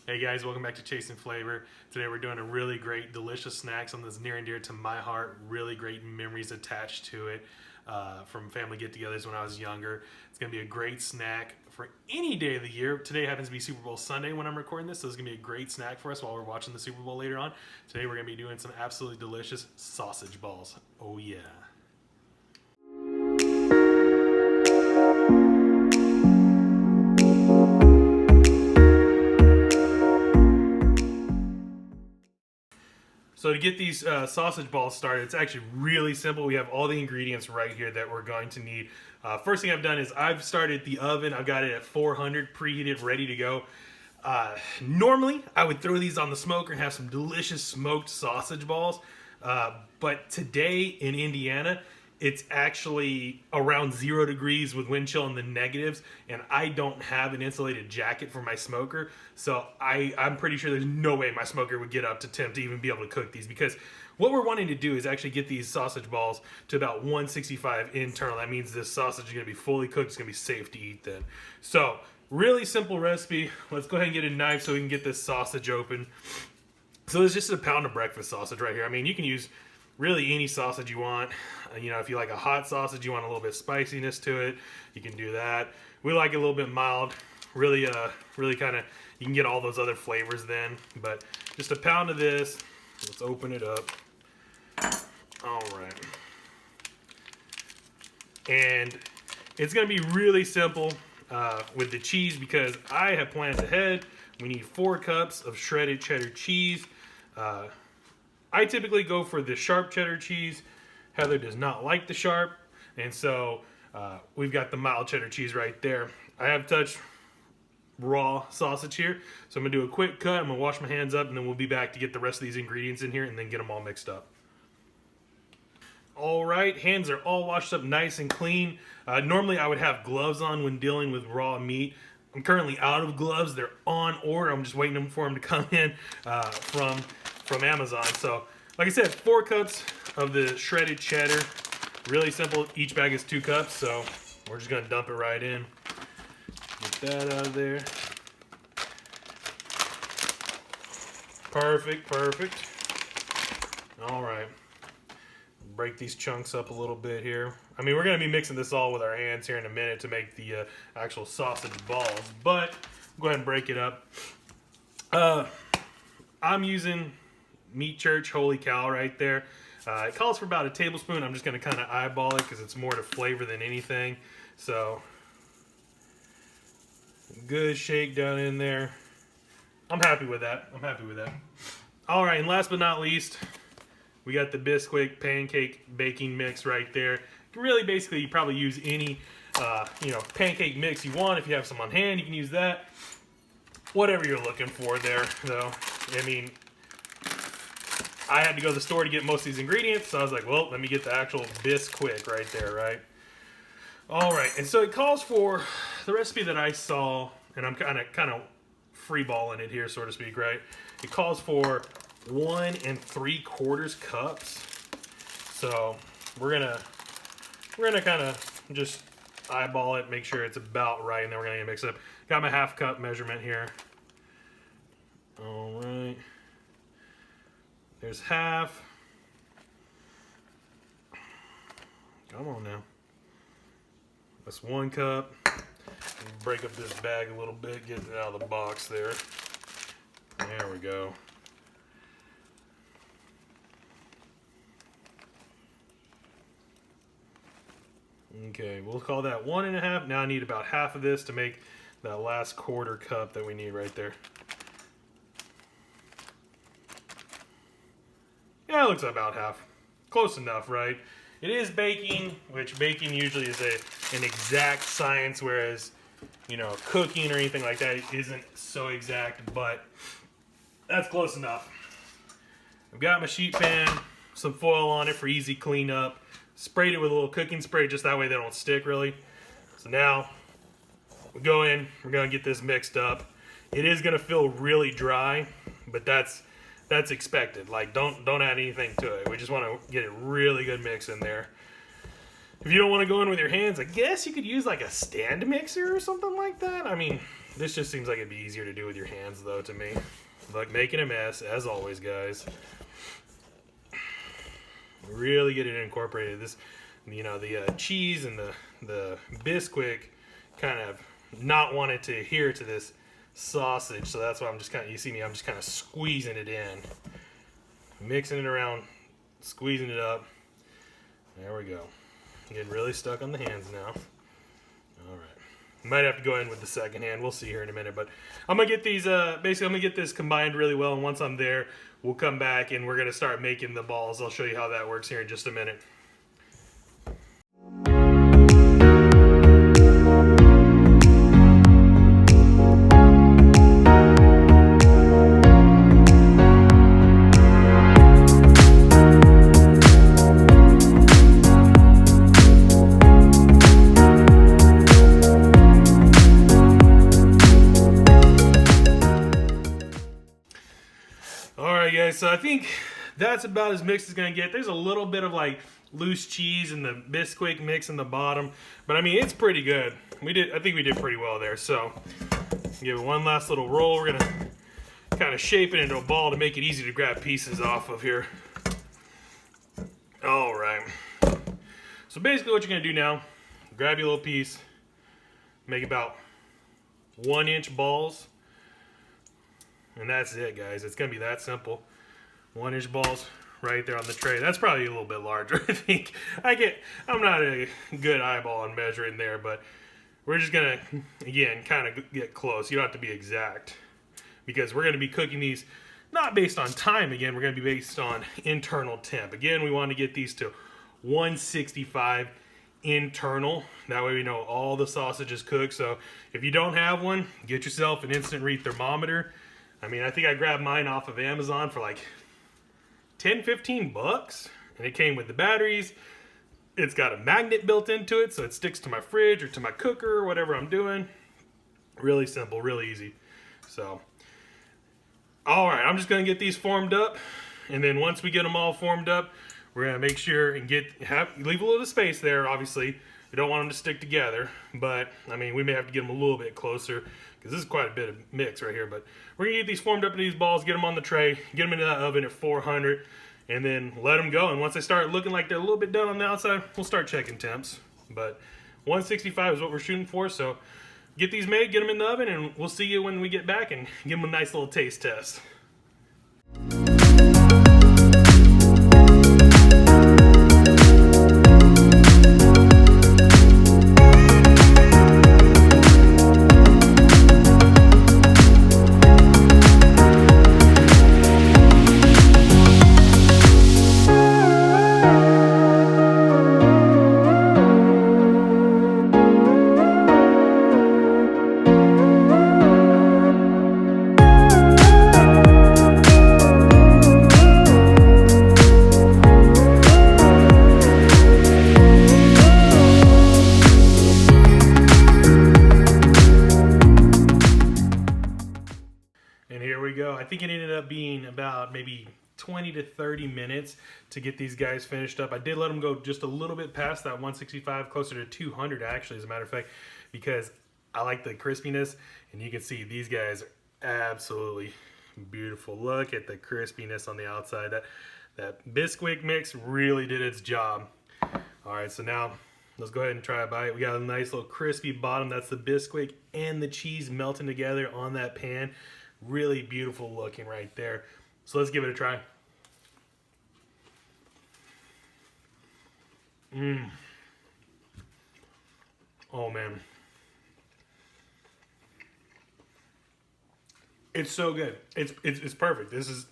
Hey guys, welcome back to Chasen Flavor. Today we're doing a really great, delicious snack, something that's near and dear to my heart. Really great memories attached to it from family get-togethers when I was younger. It's going to be a great snack for any day of the year. Today happens to be Super Bowl Sunday when I'm recording this, so it's going to be a great snack for us while we're watching the Super Bowl later on. Today we're going to be doing some absolutely delicious sausage balls. Oh yeah. So to get these sausage balls started, it's actually really simple. We have all the ingredients right here that we're going to need. First thing I've done is I've started the oven. I've got it at 400, preheated, ready to go. Normally, I would throw these on the smoker and have some delicious smoked sausage balls. But today in Indiana, it's actually around 0 degrees with wind chill in the negatives, and I don't have an insulated jacket for my smoker, so I'm pretty sure there's no way my smoker would get up to temp to even be able to cook these, because what we're wanting to do is actually get these sausage balls to about 165 internal. That means this sausage is going to be fully cooked. It's going to be safe to eat then. So really simple recipe. Let's go ahead and get a knife so we can get this sausage open. So there's just a pound of breakfast sausage right here. I mean, you can use really any sausage you want. You know, if you like a hot sausage, you want a little bit of spiciness to it, you can do that. We like it a little bit mild. Really kind of, you can get all those other flavors then. But just a pound of this. Let's open it up. All right. And it's going to be really simple with the cheese, because I have plans ahead. We need 4 cups of shredded cheddar cheese. I typically go for the sharp cheddar cheese. Heather does not like the sharp, and so we've got the mild cheddar cheese right there. I have touched raw sausage here, so I'm gonna do a quick cut. I'm gonna wash my hands up, and then we'll be back to get the rest of these ingredients in here and then get them all mixed up. All right, hands are all washed up nice and clean. Normally I would have gloves on when dealing with raw meat. I'm currently out of gloves. They're on order. I'm just waiting for them to come in from Amazon. So, like I said, 4 cups of the shredded cheddar. Really simple. Each bag is 2 cups, so we're just gonna dump it right in. Get that out of there. Perfect, perfect. All right. Break these chunks up a little bit here. I mean, we're gonna be mixing this all with our hands here in a minute to make the actual sausage balls, but go ahead and break it up. I'm using Meat Church Holy Cow right there. It calls for about a tablespoon. I'm just going to kind of eyeball it because it's more to flavor than anything. So, good shake down in there. I'm happy with that. I'm happy with that. All right, and last but not least, we got the Bisquick pancake baking mix right there. Really, basically, you probably use any pancake mix you want. If you have some on hand, you can use that. Whatever you're looking for there, though. I mean, I had to go to the store to get most of these ingredients, so I was like, well, let me get the actual Bisquick right there, right? All right, and so it calls for the recipe that I saw, and I'm kind of freeballing it here, so to speak, right? It calls for 1 3/4 cups. So we're gonna kind of just eyeball it, make sure it's about right, and then we're gonna mix it up. Got my 1/2 cup measurement here. All right. There's half. Come on now. That's 1 cup. Break up this bag a little bit, get it out of the box there. There we go. Okay, we'll call that 1 1/2. Now I need about half of this to make that last 1/4 cup that we need right there. Yeah, it looks about half. Close enough, right? It is baking, which baking usually is an exact science, whereas, you know, cooking or anything like that isn't so exact, but that's close enough. I've got my sheet pan, some foil on it for easy cleanup. Sprayed it with a little cooking spray, just that way they don't stick really. So now, we go in, we're gonna get this mixed up. It is gonna feel really dry, but that's expected. Like, don't add anything to it. We just want to get a really good mix in there. If you don't want to go in with your hands, I guess you could use like a stand mixer or something like that. I mean, This just seems like it'd be easier to do with your hands, though, to me. Look, making a mess, as always, guys. Really get it incorporated. This, you know, the cheese and the Bisquick kind of not wanted to adhere to this sausage, so that's why I'm just kind of, you see me, I'm just kind of squeezing it in. Mixing it around, squeezing it up. There we go. Getting really stuck on the hands now. All right. Might have to go in with the second hand. We'll see here in a minute. But I'm going to get these, basically I'm going to get this combined really well. And once I'm there, we'll come back and we're going to start making the balls. I'll show you how that works here in just a minute. Alright guys, so I think that's about as mixed as it's going to get. There's a little bit of like loose cheese in the Bisquick mix in the bottom, but I mean it's pretty good. I think we did pretty well there. So give it one last little roll. We're going to kind of shape it into a ball to make it easy to grab pieces off of here. Alright. So basically what you're going to do now, grab your little piece, make about 1-inch balls. And that's it, guys. It's going to be that simple. 1-inch balls right there on the tray. That's probably a little bit larger, I think. I'm not a good eyeball on measuring there, but we're just going to, again, kind of get close. You don't have to be exact because we're going to be cooking these not based on time. Again, we're going to be based on internal temp. Again, we want to get these to 165 internal. That way we know all the sausage is cooked. So if you don't have one, get yourself an instant read thermometer. I mean, I think I grabbed mine off of Amazon for like 10, 15 bucks. And it came with the batteries. It's got a magnet built into it, so it sticks to my fridge or to my cooker or whatever I'm doing. Really simple, really easy. So, all right, I'm just going to get these formed up. And then once we get them all formed up, we're going to make sure and leave a little space there, obviously. We don't want them to stick together, but I mean, we may have to get them a little bit closer because this is quite a bit of mix right here. But we're gonna get these formed up into these balls, get them on the tray, get them into that oven at 400, and then let them go. And once they start looking like they're a little bit done on the outside, we'll start checking temps. But 165 is what we're shooting for. So get these made, get them in the oven, and we'll see you when we get back and give them a nice little taste test. I think it ended up being about maybe 20 to 30 minutes to get these guys finished up. I did let them go just a little bit past that 165, closer to 200 actually, as a matter of fact, because I like the crispiness, and you can see these guys are absolutely beautiful. Look at the crispiness on the outside. That Bisquick mix really did its job. All right, so now let's go ahead and try a bite. We got a nice little crispy bottom. That's the Bisquick and the cheese melting together on that pan. Really beautiful looking right there. So let's give it a try. Oh man. It's so good. It's perfect. This is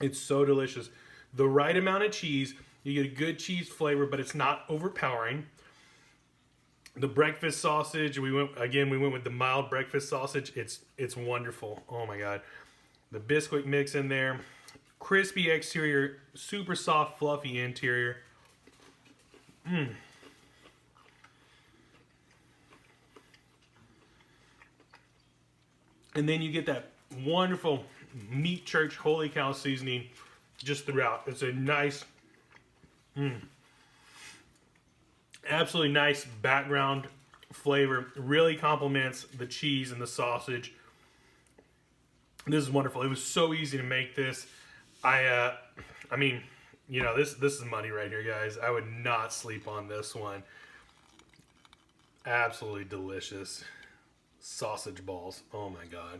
it's so delicious. The right amount of cheese. You get a good cheese flavor, but it's not overpowering. The breakfast sausage, we went with the mild breakfast sausage. It's wonderful. Oh my god. The Bisquick mix in there. Crispy exterior, super soft, fluffy interior. And then you get that wonderful Meat Church Holy Cow seasoning just throughout. It's a nice, absolutely nice background flavor. Really complements the cheese and the sausage. This is wonderful. It was so easy to make this. I mean, you know, this is money right here, guys. I would not sleep on this one. Absolutely delicious sausage balls. Oh my God.